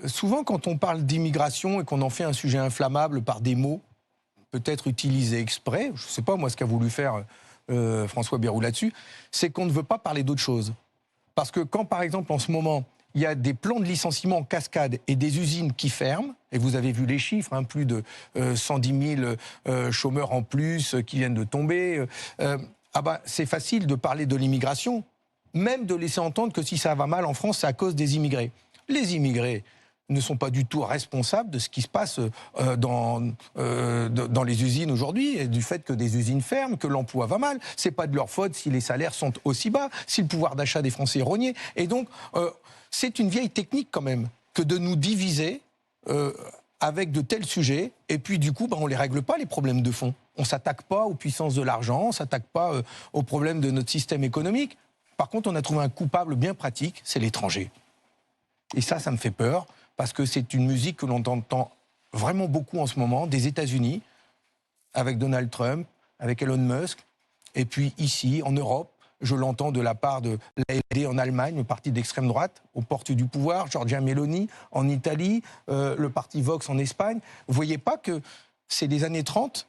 Souvent, quand on parle d'immigration et qu'on en fait un sujet inflammable par des mots, peut-être utilisés exprès, je ne sais pas moi ce qu'a voulu faire François Bayrou là-dessus, c'est qu'on ne veut pas parler d'autre chose. Parce que quand, par exemple, en ce moment, il y a des plans de licenciement en cascade et des usines qui ferment, et vous avez vu les chiffres, hein, plus de 110 000 chômeurs en plus qui viennent de tomber, c'est facile de parler de l'immigration, même de laisser entendre que si ça va mal en France, c'est à cause des immigrés. Les immigrés ne sont pas du tout responsables de ce qui se passe dans les usines aujourd'hui, et du fait que des usines ferment, que l'emploi va mal. C'est pas de leur faute si les salaires sont aussi bas, si le pouvoir d'achat des Français est rogné. Et donc, c'est une vieille technique quand même que de nous diviser avec de tels sujets, et puis du coup, on ne les règle pas, les problèmes de fond. On ne s'attaque pas aux puissances de l'argent, on ne s'attaque pas aux problèmes de notre système économique. Par contre, on a trouvé un coupable bien pratique, c'est l'étranger. Et ça me fait peur, parce que c'est une musique que l'on entend vraiment beaucoup en ce moment, des États-Unis, avec Donald Trump, avec Elon Musk, et puis ici, en Europe, je l'entends de la part de l'AfD en Allemagne, le parti d'extrême droite, aux portes du pouvoir, Giorgia Meloni en Italie, le parti Vox en Espagne. Vous ne voyez pas que c'est les années 30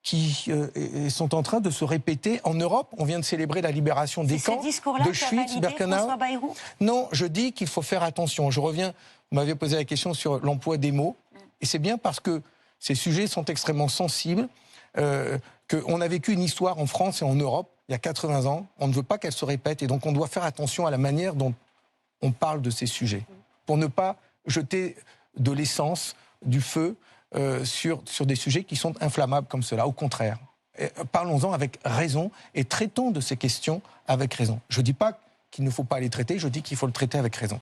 qui sont en train de se répéter en Europe. On vient de célébrer la libération des camps de Auschwitz, Birkenau. Non, je dis qu'il faut faire attention. Je reviens, vous m'avez posé la question sur l'emploi des mots, et c'est bien parce que ces sujets sont extrêmement sensibles, qu'on a vécu une histoire en France et en Europe il y a 80 ans, on ne veut pas qu'elle se répète, et donc on doit faire attention à la manière dont on parle de ces sujets, pour ne pas jeter de l'essence, du feu, sur des sujets qui sont inflammables comme cela. Au contraire, parlons-en avec raison et traitons de ces questions avec raison. Je ne dis pas qu'il ne faut pas les traiter, je dis qu'il faut le traiter avec raison.